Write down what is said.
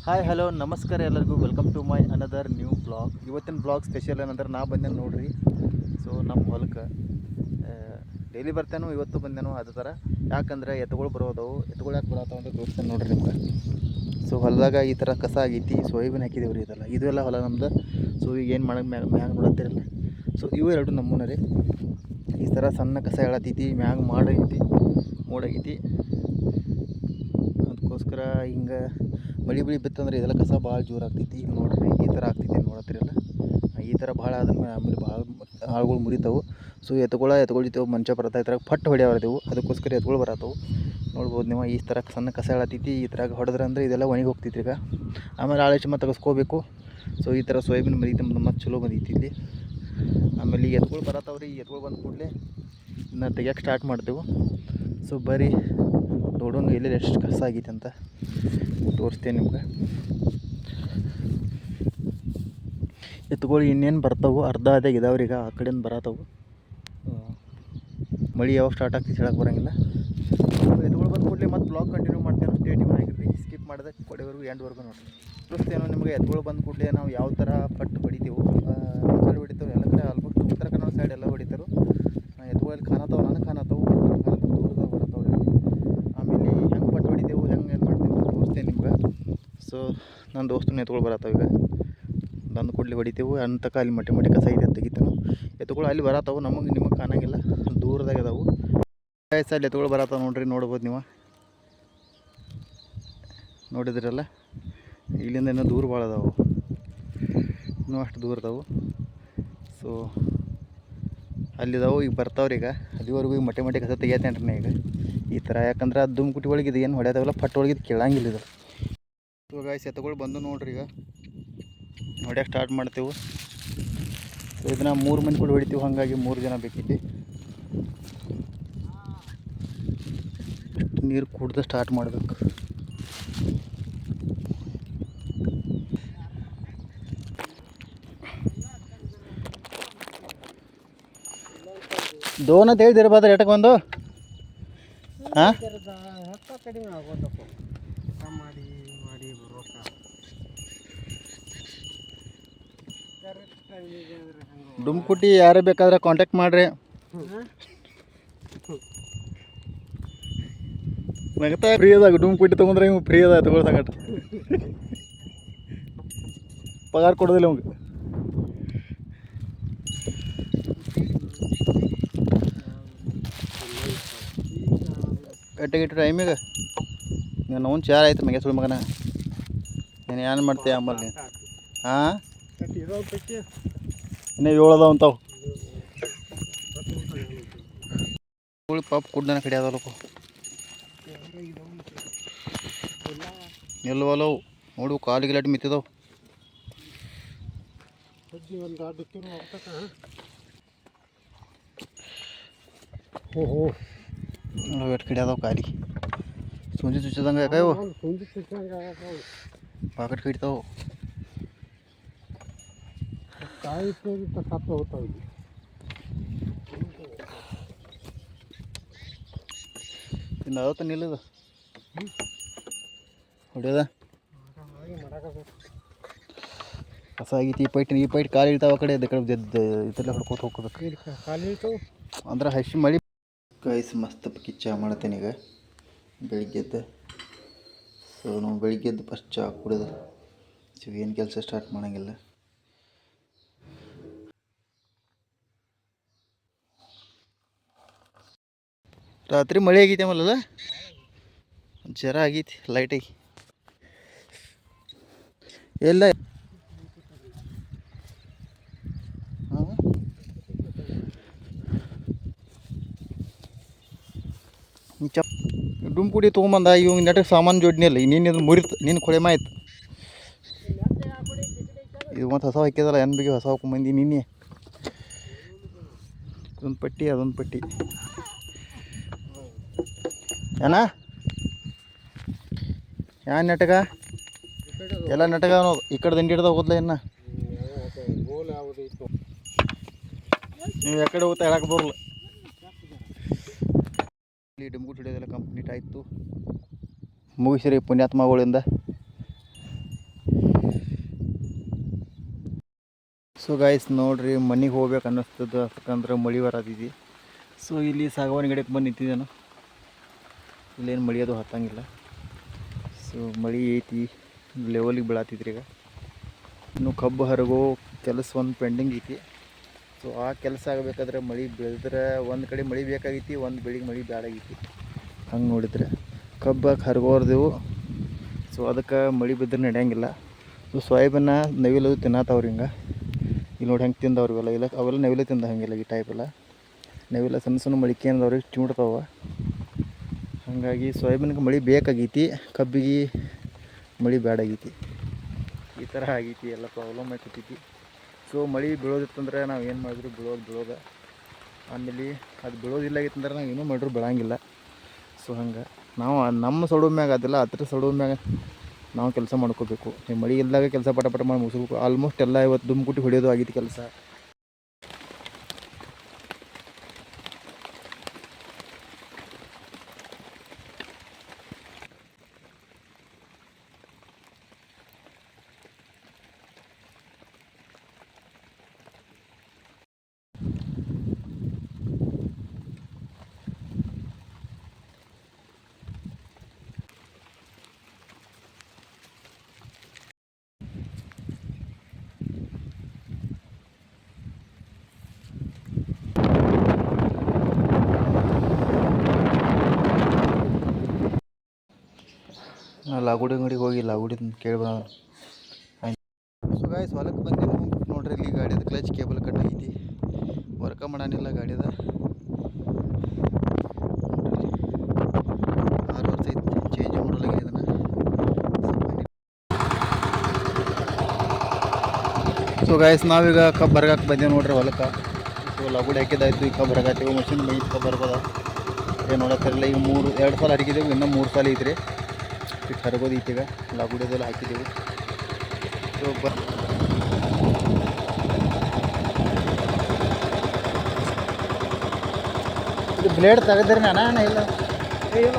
Hi hello ನಮಸ್ಕಾರ ಎಲ್ಲರಿಗೂ welcome to my another new blog. ಇವತ್ತಿನ ಬ್ಲಾಗ್ ಸ್ಪೆಷಲ್ ಏನಂದ್ರೆ ನಾ ಬಂದೇನು ನೋಡ್ರಿ. ಸೊ ನಮ್ಮ ಹೊಲಕ್ಕೆ ಡೈಲಿ ಬರ್ತೇನೋ ಇವತ್ತು ಬಂದೇನೋ ಅದೇ ಥರ. ಯಾಕಂದ್ರೆ ಎತ್ತುಗಳು ಬರೋದವು, ಎತ್ತುಗಳು ಯಾಕೆ ಬರತ್ತವ ಅಂತ ತೋರಿಸ್ತೇನೆ ನೋಡ್ರಿ ನಿಮ್ಗೆ. ಸೊ ಹೊಲದಾಗ ಈ ಥರ ಕಸ ಆಗೈತಿ, ಸೋಯಾಬೀನ್ ಹಾಕಿದೇವ್ರಿ. ಇದೆಲ್ಲ ಹೊಲ ನಮ್ದು. ಸೊ ಈಗ ಏನು ಮಾಡೋದು ಮ್ಯಾಗ ನೋಡತ್ತಿರಲ್ಲ. ಸೊ ಇವು ಎರಡು ನಮೂನೆ ರೀ. ಈ ಥರ ಸಣ್ಣ ಕಸ ಹೇಳತ್ತೈತಿ, ಮ್ಯಾಗ ಮಾಡೈತಿ, ಮೂಡಾಗೈತಿ. ಅದಕ್ಕೋಸ್ಕರ ಹಿಂಗೆ ಮಳೆ ಬಿತ್ತಂದ್ರೆ ಇದೆಲ್ಲ ಕಸ ಭಾಳ ಜೋರು ಆಗ್ತೈತಿ. ಈಗ ನೋಡ್ರಿ ಈ ಥರ ಆಗ್ತೈತಿ ನೋಡತ್ತಿರಲ್ಲ. ಈ ಥರ ಭಾಳ ಆದ್ರೆ ಆಮೇಲೆ ಭಾಳ ಆಳುಗಳು ಮುರಿತಾವೆ. ಸೊ ಎತ್ಕೊಳ್ತೇವೆ ಮಂಚ ಬರ್ತಾ ಇದ್ರಾಗ ಪಟ್ಟು ಹೊಡೆಯವ್ರದೆವು. ಅದಕ್ಕೋಸ್ಕರ ಎತ್ಗಳು ಬರತ್ತವು ನೋಡ್ಬೋದು ನೀವು. ಈ ಥರ ಸಣ್ಣ ಕಸ ಹೇಳತ್ತೈತಿ, ಈ ಥರ ಹೊಡೆದ್ರೆ ಅಂದರೆ ಇದೆಲ್ಲ ಒಣಗಿ ಹೋಗ್ತೈತಿ. ಈಗ ಆಮೇಲೆ ಆಳಚಮ ತೆಗೆಸ್ಕೋಬೇಕು. ಸೊ ಈ ಥರ ಸೋಯಾಬೀನ್ ಮರಿತು ಮತ್ತು ಚಲೋ ಬಂದೈತಿ ಇಲ್ಲಿ. ಆಮೇಲೆ ಈ ಎತ್ಗಳು ಬರತ್ತವ್ರಿ. ಈ ಎತ್ಗಳು ಬಂದ ಕೂಡಲೇ ಇನ್ನು ತೆಗಿಯೋಕೆ ಸ್ಟಾರ್ಟ್ ಮಾಡ್ತೇವೆ. ಸೊ ಬರೀ ನೋಡೋಣ ಎಲ್ಲೆಲ್ಲಿ ಎಷ್ಟು ಕಸ ಆಗೈತೆ ಅಂತ ತೋರಿಸ್ತೇನೆ ನಿಮ್ಗೆ. ಎತ್ತುಗಳು ಇನ್ನೇನು ಬರ್ತಾವೆ, ಅರ್ಧ ಅದಾಗ ಇದಾವ್ರಿ. ಈಗ ಆ ಕಡೆಯಿಂದ ಬರತ್ತವು. ಮಳೆ ಯಾವಾಗ ಸ್ಟಾರ್ಟ್ ಆಗ್ತೈತೆ ಹೇಳಕ್ಕೆ ಬರೋಂಗಿಲ್ಲ. ಎತ್ತುಗಳು ಬಂದು ಕೂಡಲೇ ಮತ್ತೆ ಬ್ಲಾಗ್ ಕಂಟಿನ್ಯೂ ಮಾಡ್ತೇನೆ. ಸ್ಟೇಟಿವ್ ಆಗಿರ್ರಿ, ಸ್ಕಿಪ್ ಮಾಡಿದೆ ಕೊಡೆವರೆಗೂ ಎಂಡ್ವರೆಗೂ ನೋಡಿರಿ. ತೋರಿಸ್ತೇನೋ ನಿಮಗೆ. ಎತ್ತುಗಳು ಬಂದು ಕೂಡಲೇ ನಾವು ಯಾವ ಥರ ಪಟ್ಟು ಹೊಡಿತೇವೆ. ಸೈಡ್ ಹೊಡಿತೇವೆ ಎಲ್ಲ ಕಡೆ, ಆಲ್ಮೋಸ್ಟ್ ಉತ್ತರ ಕನ್ನಡ ಸೈಡ್ ಎಲ್ಲ ಹೊಡಿತಾರೆ. ಎತ್ತುಗಳಲ್ಲಿ ಕಾಣತಾವೆ, ನನಗೆ ಕಾಣತಾವೆ ದೂರದಾಗ ಬರತ್ತವ್ರಿ. ಆಮೇಲೆ ಹೆಂಗೆ ಪಟ್ಟು ಹೊಡಿತೇವೆ, ಹೆಂಗೆ ಏನು ಮಾಡ್ತೇವೆ ಅಂತ ತೋರಿಸ್ತೇನೆ ನಿಮ್ಗೆ. ಸೊ ನನ್ನ ದೋಸ್ತನ ಎತ್ತುಗಳು ಬರತ್ತವೆ. ಈಗ ಬಂದು ಕೂಡಲೇ ಹೊಡಿತೇವೆ. ಅಂತ ಅಲ್ಲಿ ಮಟ್ಟಿ ಕಸ ಇದೆ ತೆಗಿತೇವೆ. ಎತ್ತುಗಳು ಅಲ್ಲಿ ಬರತ್ತವು, ನಿಮಗೆ ಕಾಣಂಗಿಲ್ಲ, ದೂರದಾಗ ಅದಾವು. ಅಲ್ಲಿ ಎತ್ತುಗಳು ಬರತ್ತವೆ ನೋಡ್ರಿ, ನೋಡ್ಬೋದು ನೀವು. ನೋಡಿದ್ರಲ್ಲ, ಇಲ್ಲಿಂದ ಇನ್ನೂ ದೂರ ಭಾಳ ಅದಾವು, ಇನ್ನೂ ಅಷ್ಟು ದೂರ ಅದಾವು. ಸೊ ಅಲ್ಲಿದಾವು, ಈಗ ಬರ್ತಾವ್ರಿ. ಈಗ ಅಲ್ಲಿವರೆಗೂ ಈಗ ಮಟ್ಟಿ ಕಸ ತೆಗಿಯತ್ತೇನ್ರಿ ಈಗ ಈ ಥರ. ಯಾಕಂದ್ರೆ ಅದು ದುಮ್ ಕುಟಿ ಒಳಗೆ ಇದು ಏನು ಹೊಡ್ಯಾದವಲ್ಲ, ಪಟ್ಟು ಒಳಗೆ ಇದು ಕೇಳಂಗಿಲ್ಲ ಇದು. ಸೊ ಗಾಯ್ಸ್ ಎತ್ತುಗಳು ಬಂದು ನೋಡ್ರಿ. ಈಗ ಹೊಡ್ಯಕ್ಕೆ ಸ್ಟಾರ್ಟ್ ಮಾಡ್ತೇವೆ. ಸೊ ಇದನ್ನು 3 ಮಂದಿ ಕೂಡ ಹೊಡಿತೀವಿ, ಹಾಗಾಗಿ 3 ಜನ ಬೇಕೈತಿ. ನೀರು ಕುಡ್ದು ಸ್ಟಾರ್ಟ್ ಮಾಡಬೇಕು. ದೋನ್ ಅಂತ ಹೇಳಿದಿರ ಬಾದ್ರೆ ಎಟಕ್ಕೆ ಬಂದು ಹಾಂ ಡುಮ್ಕುಟಿ ಯಾರೇ ಬೇಕಾದ್ರೆ ಕಾಂಟ್ಯಾಕ್ಟ್ ಮಾಡಿರಿ. ನಗತಾ ಫ್ರೀ ಅದಾಗ ಡುಮ್ಕುಟಿ ತೊಗೊಂಡ್ರೆ ಇವು ಫ್ರೀ ಅದ ತಗೊಳ್ ಸಂಗಟ. ಪಗಾರ ಕೊಡೋದಿಲ್ಲ ಅವಂಗೆ. ಎಟ್ಟಗಿಟ್ಟು ಟೈಮಿಗೆ ನೀನು ಅವ್ನು ಚಾರ ಆಯ್ತು ಮಗೆ ಸುಳ್ಳು ಮಗನ. ನೀನು ಏನು ಮಾಡ್ತೀಯ ಆಮೇಲೆ ನೀನು? ಹಾಂ ಇನ್ನೇ 7 ಅದಾವ ಅಂತಾವು. ಪಾಪ ಕುಡ್ದನ ಕಡೆ ಅದಲ್ಲಪ್ಪ, ಎಲ್ಲವಲ್ಲವು ನೋಡು, ಕಾಲಿಗೆ ಲಾಟಿ ಮಿತ್ತಿದವು. ಎಷ್ಟು ಕಡೆ ಅದಾವ ಕಾಲಿ, ಸುಂಜಿ ಚುಚ್ಚದಂಗೆ ಯಾಕಾವು ಪಾಕೆಟ್ ಕಡಿತಾವು. ಇನ್ನು ಅವತ್ತು ನಿಲ್ಲದ ಹೊಡ್ಯದ ಕಸ ಆಗೈತಿ. ಈ ಪೈಟ್ ಕಾಲು ಇಳ್ತಾವ ಆ ಕಡೆ ಇದೆಲ್ಲ ಹೊಡ್ಕೋತ ಹೋಗ್ಬೇಕು ಅಂದ್ರೆ ಹಸಿ ಮಳೆ. ಗೈಸ್ ಮಸ್ತ್ ಚಹಾ ಮಾಡ್ತೇನೆ ಈಗ ಬೆಳಿಗ್ಗೆದ್ದು. ಸೊ ನಾವು ಬೆಳಿಗ್ಗೆದ್ದು ಫಸ್ಟ್ ಚಹಾ ಕುಡಿದು ಏನು ಕೆಲಸ ಸ್ಟಾರ್ಟ್ ಮಾಡೋಂಗಿಲ್ಲ. ರಾತ್ರಿ ಮಳೆ ಆಗೈತೆ ಆಮೇಲಲ್ಲ, ಜರ ಆಗೈತಿ ಲೈಟಾಗಿ ಎಲ್ಲ. ಡುಮ್ ಕುಡಿ ತೊಗೊಂಬಂದ ಇವ್ ನೆಟ್ಟಗೆ ಸಾಮಾನು ಜೋಡ್ನಿಲ್ಲ. ನೀನು ಇದು ಮುರಿತು, ನಿನ್ನ ಕೊಳೆ ಮಾಯ್ತು. ಇದು ಮತ್ತು ಹೊಸ ಹಾಕಿದಲ್ಲ, ಏನು ಬಗ್ಗೆ ಹೊಸ ಹಾಕೊಂಬಂದು ನಿನ್ನೆ. ಇದೊಂದು ಪಟ್ಟಿ, ಅದೊಂದು ಪಟ್ಟಿ. ಏನ ಯಾನ್ ನೆಟಗ ಎಲ್ಲ ನೆಟಗ ಅನ್ನೋದು. ಈ ಕಡೆ ದಂಡಿ ಹಿಡ್ದಾಗ ಹೋದ್ಲ ಇನ್ನು ನೀವು ಯಾಕಡೆ ಹೋಗ್ತಾ ಹೇಳಕ್ಕೆ ಬರಲ್ಲ. ಇಲ್ಲಿ ಡುಮ್ಗುಟ್ ಹಿಡಿಯೋದೆಲ್ಲ ಕಂಪ್ಲೀಟ್ ಆಯಿತು, ಮುಗಿಸಿರಿ ಪುಣ್ಯಾತ್ಮಗಳಿಂದ. ಸೊ ಗಾಯ್ಸ್ ನೋಡ್ರಿ ಮನೆಗೆ ಹೋಗ್ಬೇಕು ಅನ್ನಿಸ್ತದ, ಯಾಕಂದ್ರೆ ಮಳೆ ಬರತ್ತಿದೆ. ಸೊ ಇಲ್ಲಿ ಸಾಗವಾನಿ ಗಿಡಕ್ಕೆ ಬಂದು ನಿಂತಿದ್ದೇನು, ಇಲ್ಲೇನು ಮಳೆ ಅದು ಹತ್ತಂಗಿಲ್ಲ. ಸೊ ಮಳೆ ಐತಿ, ಲೆವೆಲಿಗೆ ಬೀಳತ್ತಿದ್ರಿ. ಈಗ ಇನ್ನು ಕಬ್ಬು ಹರಗೋ ಕೆಲಸ ಒಂದು ಪೆಂಡಿಂಗ್ ಐತಿ. ಸೊ ಆ ಕೆಲಸ ಆಗಬೇಕಾದ್ರೆ ಮಳೆ ಬೆಳೆದ್ರೆ ಒಂದು ಕಡೆ ಮಳೆ ಬೇಕಾಗೈತಿ, ಒಂದು ಬೆಳಿಗ್ಗೆ ಮಳೆ ಬ್ಯಾಡಾಗೈತಿ. ಹಂಗೆ ನೋಡಿದ್ರೆ ಕಬ್ಬಕ್ಕೆ ಹರಗೋರ್ದೆವು. ಸೊ ಅದಕ್ಕೆ ಮಳೆ ಬಿದ್ದರೆ ನಡೆಯಂಗಿಲ್ಲ. ಸೊ ಸೋಯಾಬೀನ ನವಿಲು ತಿನ್ನತ್ತವ್ರಿ. ಹಿಂಗೆ ಇಲ್ಲಿ ನೋಡಿ ಹೆಂಗೆ ತಿಂದವ್ರು ಇವೆಲ್ಲ. ಇಲ್ಲ ಅವೆಲ್ಲ ನವಿಲೆ ತಿಂದ ಹಂಗಿಲ್ಲ, ಈ ಟೈಪ್ ಎಲ್ಲ ನವಿಲ ಸಣ್ಣ ಸಣ್ಣ ಮಡಿಕೆ ಅಂದವ್ರಿಗೆ ಚೂಡ್ತಾವ. ಹಾಗಾಗಿ ಸೋಯಾಬೀನ್ಗೆ ಮಳೆ ಬೇಕಾಗೈತಿ, ಕಬ್ಬಿಗೆ ಮಳೆ ಬ್ಯಾಡಾಗೈತಿ. ಈ ಥರ ಆಗೈತಿ, ಎಲ್ಲ ಪ್ರಾಬ್ಲಮ್ ಆಗ್ತೈತಿ. ಸೊ ಮಳೆ ಬೀಳೋದಿತ್ತಂದ್ರೆ ನಾವು ಏನು ಮಾಡಿದ್ರು ಬೀಳೋದು. ಆಮೇಲೆ ಅದು ಬೀಳೋದಿಲ್ಲ ಆಗಿತ್ತಂದ್ರೆ ನಾವು ಏನೂ ಮಾಡಿದ್ರು ಬೆಳಂಗಿಲ್ಲ. ಸೊ ಹಂಗೆ ನಾವು ನಮ್ಮ ಸೊಡು ಮ್ಯಾಗ ಅದಿಲ್ಲ, ಅದ್ರ ಸೊಡು ಮ್ಯಾಗ ನಾವು ಕೆಲಸ ಮಾಡ್ಕೋಬೇಕು. ಮಳೆ ಇಲ್ದಾಗ ಕೆಲಸ ಪಟ ಮಾಡಿ ಮುಗಿಸ್ಬೇಕು. ಆಲ್ಮೋಸ್ಟ್ ಎಲ್ಲ ಇವತ್ತು ದುಮ್ಕುಟ್ಟಿ ಹೊಡೆಯೋದು ಆಗೈತಿ ಕೆಲಸ. ನಾ ಲಾಗುಡಿ ಅಂಗಡಿಗೆ ಹೋಗಿ ಲಾಗುಡಿ ಕೇಳ್ಬ. ಸೊ ಗಾಯ್ಸ್ ಹೊಲಕ್ಕೆ ಬಂದೆವು ನೋಡ್ರಿ. ಇಲ್ಲಿ ಗಾಡಿಯದು ಕ್ಲಚ್ ಕೇಬಲ್ ಕಟ್ ಆಗೈತಿ, ವರ್ಕ ಮಾಡಾನಿಲ್ಲ ಗಾಡಿದ. 6 ವರ್ಷ ಐತಿ, ಚೇಂಜ್ ಮಾಡಲಾಗಿದೆ ಇದನ್ನು. ಸೊ ಗಾಯ್ಸ್ ನಾವೀಗ ಕಬ್ಬು ಬರಗಾಕ ಬಂದೇವು ನೋಡ್ರಿ ಹೊಲಕ್ಕೆ. ಸೊ ಲಾಗುಡಿ ಹಾಕಿದ್ದಾಯ್ತು, ಈಗ ಕಬ್ಬು ಬರಗಾತೀವಿ. ಮಷಿನ್ ಮೈ ಕಬ್ಬು ಬರ್ಬೋದ ಏನು ನೋಡತ್ತಿರಲ್ಲ. ಈಗ 2 ಸಾಲ ಹರಿಗಿದ್ದೇವೆ, ಇನ್ನೂ 3 ಸಾಲ ಐತ್ರಿ. ಈಗ ಹರಗೋದು ಐತಿ. ಈಗ ಲಾಗುಡಿಯದೆಲ್ಲ ಹಾಕಿದ್ದೀವಿ. ಸೊ ಇದು ಬ್ಲೇಡ್ ತೆಗೆದ್ರಿ ಅಣ್ಣ ಇಲ್ಲ ಇಲ್ಲ